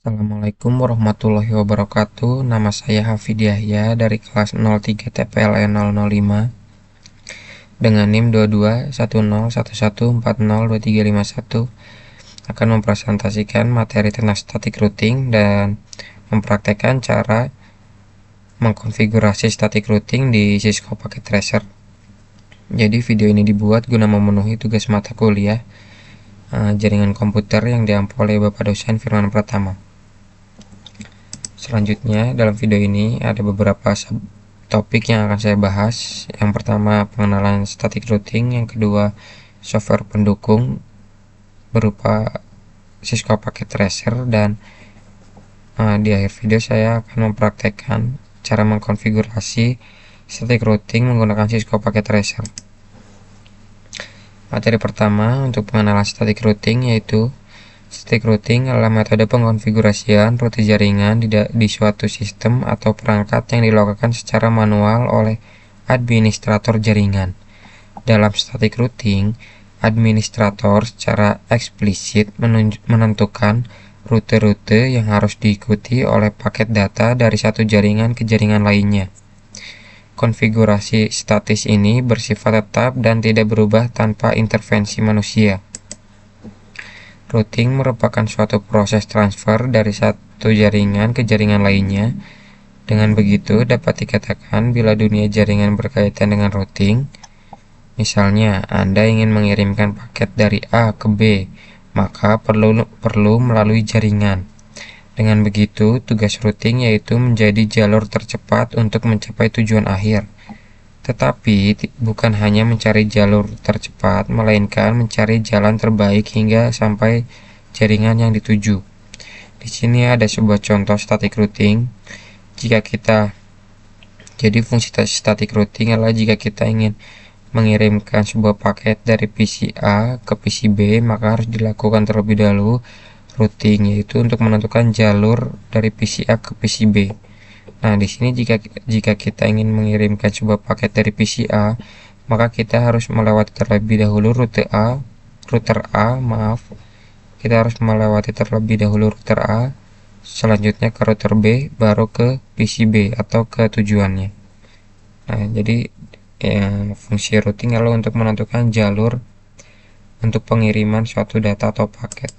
Assalamualaikum warahmatullahi wabarakatuh. Nama saya Hafid Yahya dari kelas 03 TPLN 005 dengan NIM 221011402351 akan mempresentasikan materi tentang static routing dan mempraktekkan cara mengkonfigurasi static routing di Cisco Packet Tracer. Jadi video ini dibuat guna memenuhi tugas mata kuliah jaringan komputer yang diampu oleh Bapak dosen Firman Pratama. Selanjutnya, dalam video ini ada beberapa topik yang akan saya bahas. Yang pertama, pengenalan static routing. Yang kedua, software pendukung berupa Cisco Packet Tracer. Dan di akhir video saya akan mempraktekkan cara mengkonfigurasi static routing menggunakan Cisco Packet Tracer. Materi pertama untuk pengenalan static routing yaitu static routing adalah metode pengkonfigurasian rute jaringan di suatu sistem atau perangkat yang dilakukan secara manual oleh administrator jaringan. Dalam static routing, administrator secara eksplisit menentukan rute-rute yang harus diikuti oleh paket data dari satu jaringan ke jaringan lainnya. Konfigurasi statis ini bersifat tetap dan tidak berubah tanpa intervensi manusia. Routing merupakan suatu proses transfer dari satu jaringan ke jaringan lainnya. Dengan begitu, dapat dikatakan bila dunia jaringan berkaitan dengan routing, misalnya Anda ingin mengirimkan paket dari A ke B, maka perlu melalui jaringan. Dengan begitu, tugas routing yaitu menjadi jalur tercepat untuk mencapai tujuan akhir. Tetapi bukan hanya mencari jalur tercepat, melainkan mencari jalan terbaik hingga sampai jaringan yang dituju. Di sini ada sebuah contoh static routing. Jadi fungsi static routing adalah jika kita ingin mengirimkan sebuah paket dari PC A ke PC B, maka harus dilakukan terlebih dahulu routing, yaitu untuk menentukan jalur dari PC A ke PC B. Nah, di sini jika kita ingin mengirimkan sebuah paket dari PC A, maka kita harus melewati terlebih dahulu router A. Kita harus melewati terlebih dahulu router A, selanjutnya ke router B, baru ke PC B atau ke tujuannya. Nah, jadi fungsi routing adalah untuk menentukan jalur untuk pengiriman suatu data atau paket.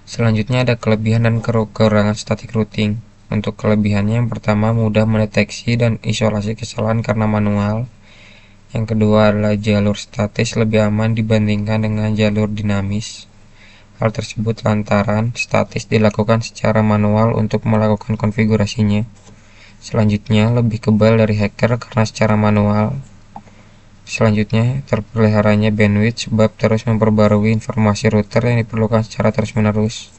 Selanjutnya ada kelebihan dan kekurangan static routing. Untuk kelebihannya, yang pertama mudah mendeteksi dan isolasi kesalahan karena manual. Yang kedua adalah jalur statis lebih aman dibandingkan dengan jalur dinamis. Hal tersebut lantaran statis dilakukan secara manual untuk melakukan konfigurasinya. Selanjutnya, lebih kebal dari hacker karena secara manual. Selanjutnya, terpeliharanya bandwidth sebab terus memperbarui informasi router yang diperlukan secara terus-menerus.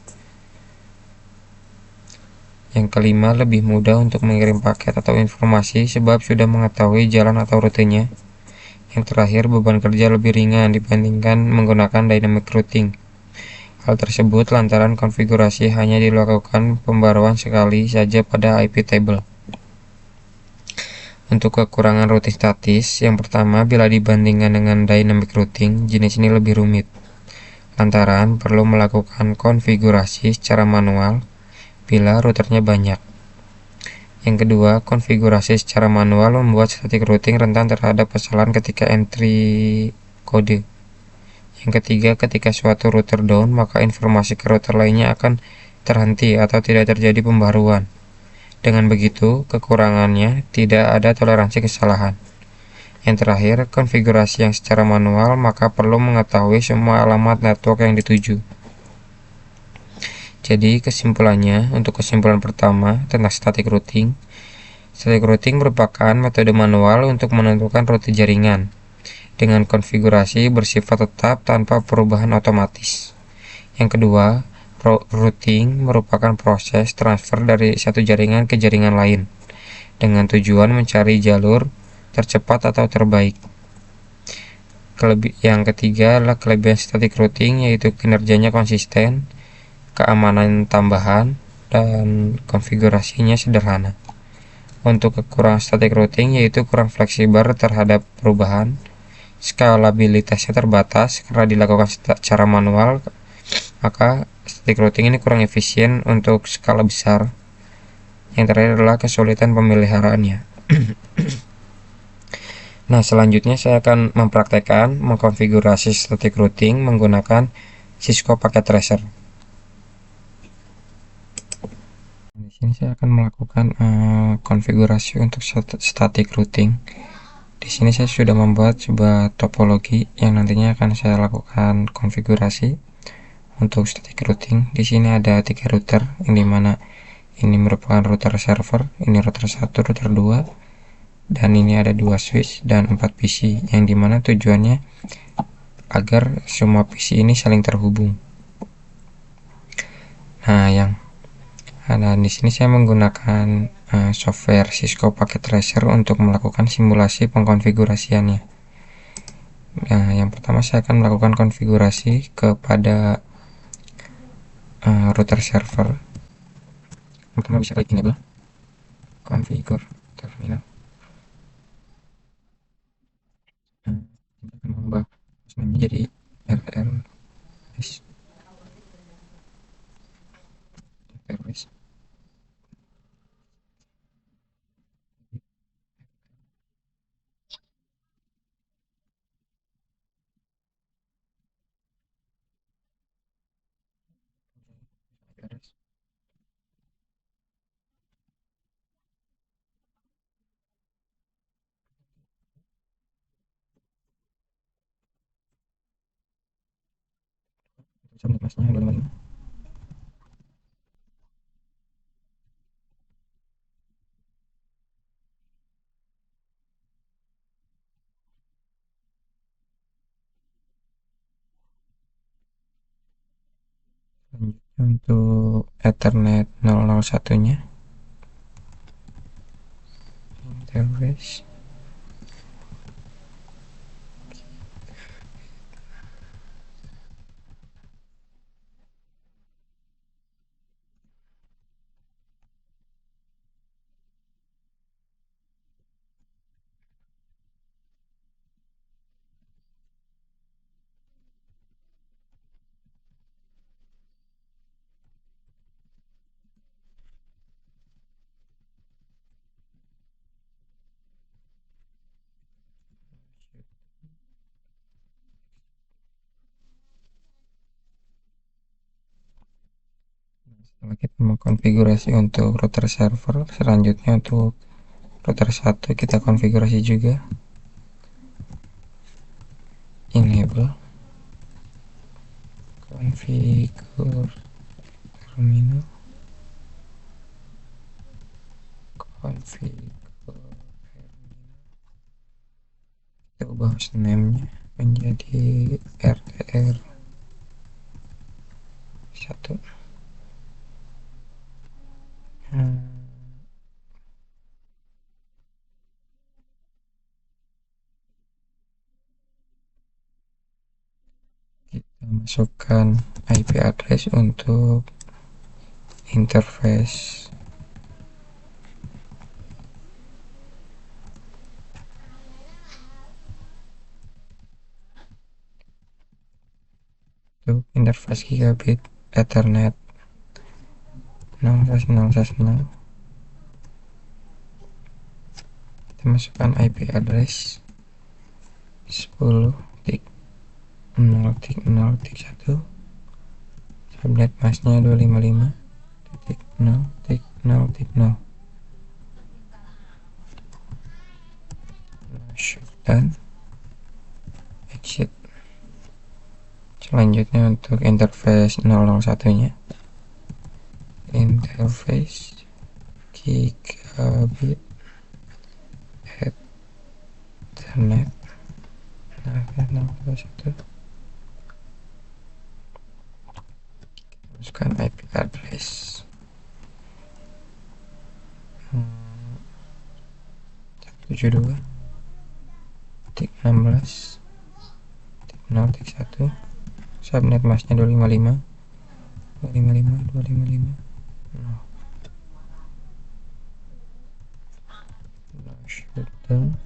Yang kelima, lebih mudah untuk mengirim paket atau informasi sebab sudah mengetahui jalan atau rutenya. Yang terakhir, beban kerja lebih ringan dibandingkan menggunakan dynamic routing. Hal tersebut lantaran konfigurasi hanya dilakukan pembaruan sekali saja pada IP table. Untuk kekurangan routing statis, yang pertama, bila dibandingkan dengan dynamic routing, jenis ini lebih rumit, lantaran perlu melakukan konfigurasi secara manual bila routernya banyak. Yang kedua, konfigurasi secara manual membuat static routing rentan terhadap kesalahan ketika entry kode. Yang ketiga, ketika suatu router down, maka informasi ke router lainnya akan terhenti atau tidak terjadi pembaruan. Dengan begitu, kekurangannya tidak ada toleransi kesalahan. Yang terakhir, konfigurasi yang secara manual maka perlu mengetahui semua alamat network yang dituju. Jadi kesimpulannya, untuk kesimpulan pertama tentang static routing merupakan metode manual untuk menentukan rute jaringan dengan konfigurasi bersifat tetap tanpa perubahan otomatis. Yang kedua, routing merupakan proses transfer dari satu jaringan ke jaringan lain dengan tujuan mencari jalur tercepat atau terbaik. Yang ketiga adalah kelebihan static routing, yaitu kinerjanya konsisten, keamanan tambahan, dan konfigurasinya sederhana. Untuk kekurangan static routing yaitu kurang fleksibel terhadap perubahan, skalabilitasnya terbatas karena dilakukan secara manual, maka static routing ini kurang efisien untuk skala besar. Yang terakhir adalah kesulitan pemeliharaannya. Nah, selanjutnya saya akan mempraktekkan mengkonfigurasi static routing menggunakan Cisco Packet Tracer. Di sini saya akan melakukan konfigurasi untuk static routing. Di sini saya sudah membuat sebuah topologi yang nantinya akan saya lakukan konfigurasi untuk static routing. Di sini ada 3 router, yang dimana ini merupakan router server, ini router 1, router 2, dan ini ada 2 switch dan 4 PC, yang dimana tujuannya agar semua PC ini saling terhubung. Nah, di sini saya menggunakan software Cisco Packet Tracer untuk melakukan simulasi pengkonfigurasiannya. Nah, yang pertama saya akan melakukan konfigurasi kepada router server. Pertama bisa klik enable configure terminal. Kita akan mengubah menjadi RRS. Subnet masnya 255. Selanjutnya untuk Ethernet 001 nya interface. Setelah kita mengkonfigurasi untuk router server, selanjutnya untuk router 1 kita konfigurasi juga. Enable configure terminal, configure terminal. Kita ubah hostname-nya menjadi RTR 1. Kita masukkan IP address untuk interface. Untuk interface gigabit Ethernet 0/0/0. Kita masukkan IP address 10.0.0.1, subnet masknya 255.0.0.0. dan exit. Selanjutnya untuk interface 001 nya, interface gigabit Ethernet 001. Masukkan IP address 172.16.0.1, subnet masknya 255. Shutdown,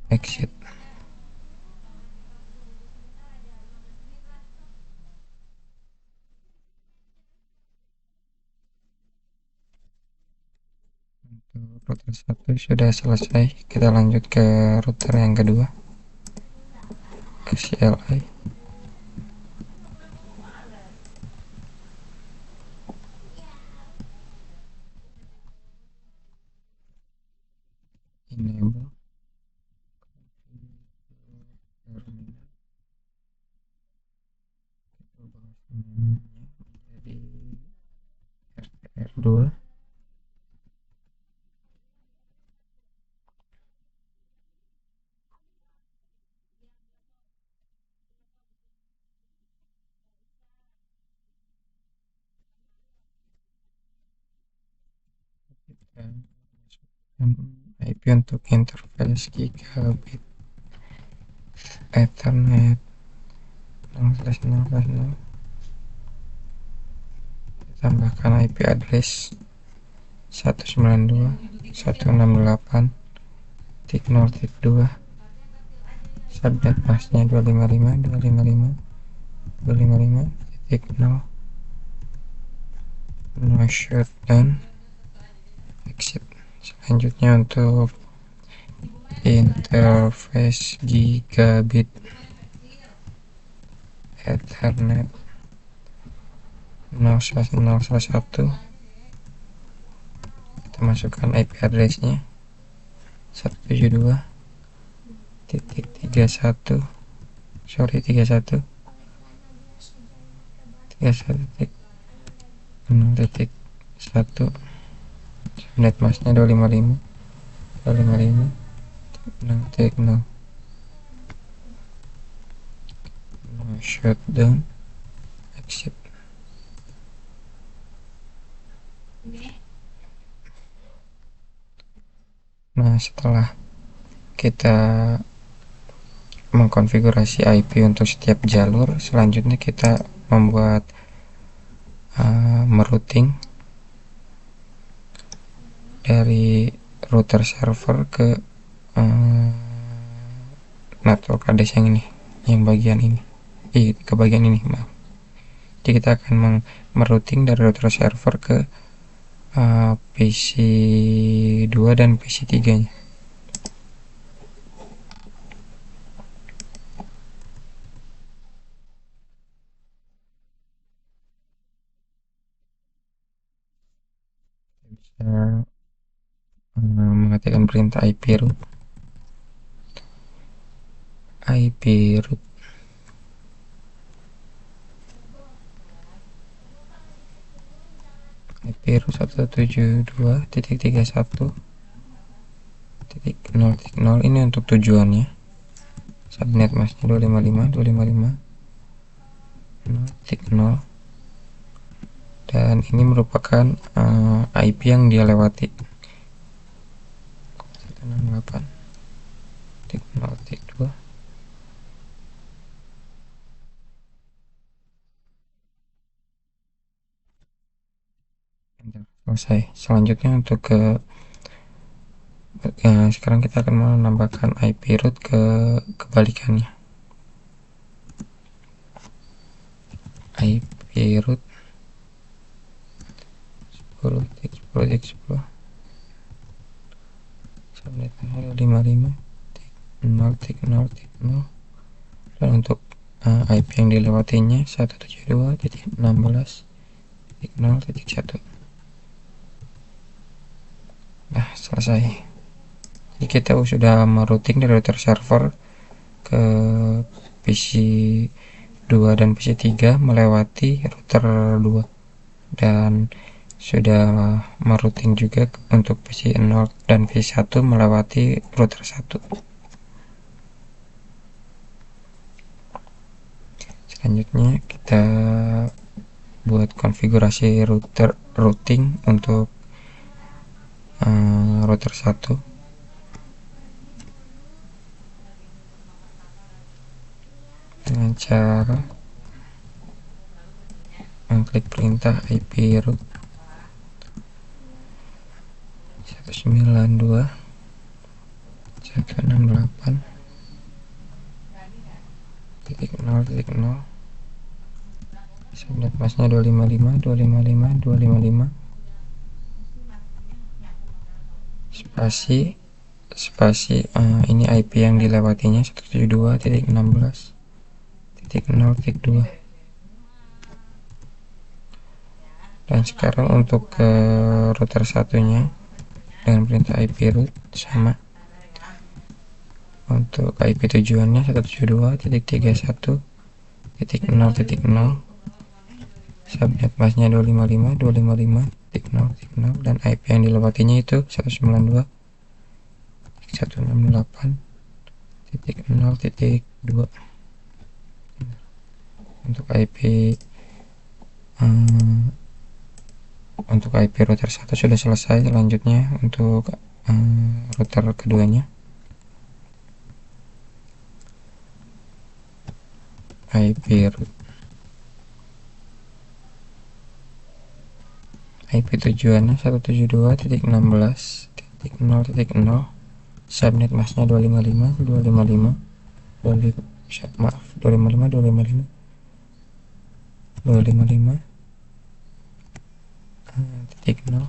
exit. router 1 sudah selesai. Kita lanjut ke router yang kedua, ke CLI. Enable terminal, kita ubah menjadi RTR2. Kita masukkan IP untuk interface gigabit Ethernet 0/0/0. Tambahkan IP address 192.168.0.2, subnet masknya 255.255.255.0, no shutdown, exit. Selanjutnya untuk interface gigabit Ethernet 0/0/1, kita masukkan IP addressnya 172.31.0.1, subnet masknya 255.255.0.0, no shutdown, exit. Nah, setelah kita mengkonfigurasi IP untuk setiap jalur, selanjutnya kita membuat merouting dari router server ke network address yang ini, yang bagian ini, ke bagian ini, maaf. Jadi kita akan merouting dari router server ke PC 2 dan PC 3 nya. Bisa mengetikkan perintah IP root IP root 172.31.0.0. ini untuk tujuannya. Subnet masknya 255.255.0.0, dan ini merupakan IP yang dia lewati 168.0.2. Selesai. Selanjutnya untuk sekarang kita akan menambahkan IP root ke kebalikannya. IP root 10.10.10, subnet 55.0.0.0, dan untuk IP yang dilewatinya 172.16.0.1. Nah, selesai. Jadi kita sudah merouting dari router server ke PC 2 dan PC 3 melewati router 2, dan sudah merouting juga untuk PC 0 dan PC 1 melewati router 1. Selanjutnya kita buat konfigurasi routing untuk router 1 dengan cara mengklik perintah IP root 192.168.0.0, subnet masknya 255.255.255, spasi ini IP yang dilewatinya 172.16.0.2. Dan sekarang untuk ke router satunya dengan perintah IP root sama. Untuk IP tujuannya 172.31.0.0, subnet masnya 255.255.0.0, dan IP yang dilewatinya itu 192.168.0.2. Untuk IP router 1 sudah selesai. Selanjutnya untuk router keduanya, IP root, IP tujuannya 172.16.0.0, subnet masnya 255.255.0,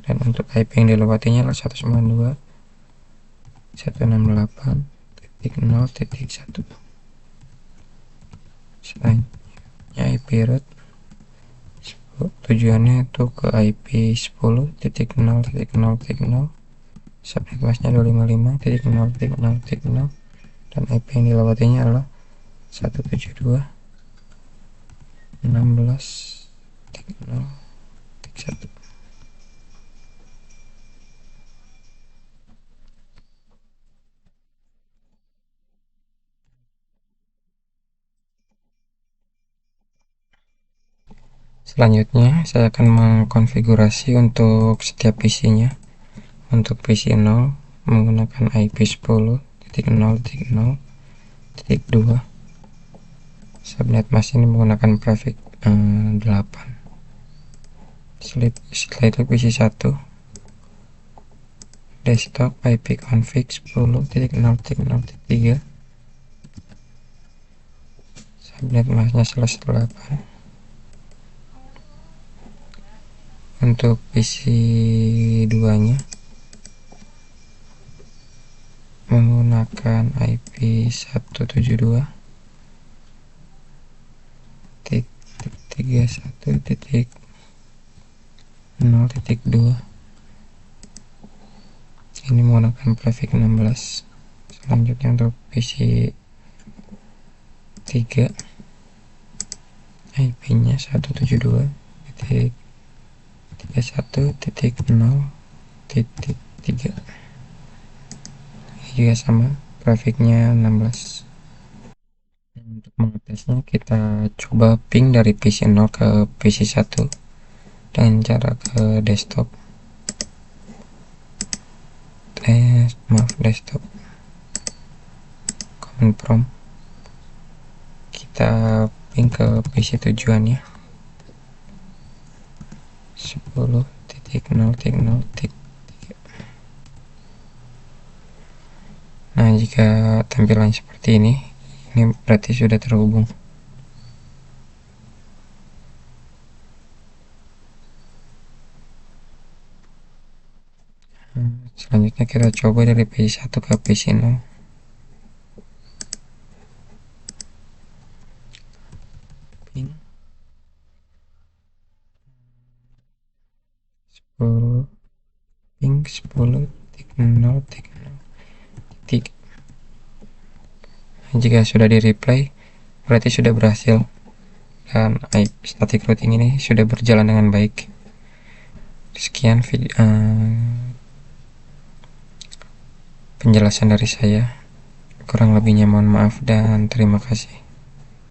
dan untuk IP yang dilewatinya adalah 192.168.0.1. Selanjutnya IP root, tujuannya itu ke IP 10.0.0.0, subnet masnya 255.0.0.0, dan IP yang dilewatinya adalah 172.16.0.1. Selanjutnya saya akan mengkonfigurasi untuk setiap PC-nya. Untuk PC 0 menggunakan IP 10.0.0.2, subnet mask ini menggunakan prefix 8. Setelah itu PC 1 desktop IP config 10.0.0.3, subnet masknya /8. Untuk PC 2 nya menggunakan IP 172.31.0.2, ini menggunakan prefix 16. Selanjutnya untuk PC 3 IP nya 172.31.0.3, juga sama, prefixnya 16. Untuk mengetesnya kita coba ping dari PC 0 ke PC 1 dengan cara ke desktop, desktop command prompt, kita ping ke PC tujuannya 10.0.0.3. Nah, jika tampilan seperti ini berarti sudah terhubung. Selanjutnya kita coba dari PC 1 ke PC 0. Ping 10, ping 10.0.0.3. Jika sudah di reply berarti sudah berhasil, dan static routing ini sudah berjalan dengan baik. Sekian video penjelasan dari saya, kurang lebihnya mohon maaf dan terima kasih.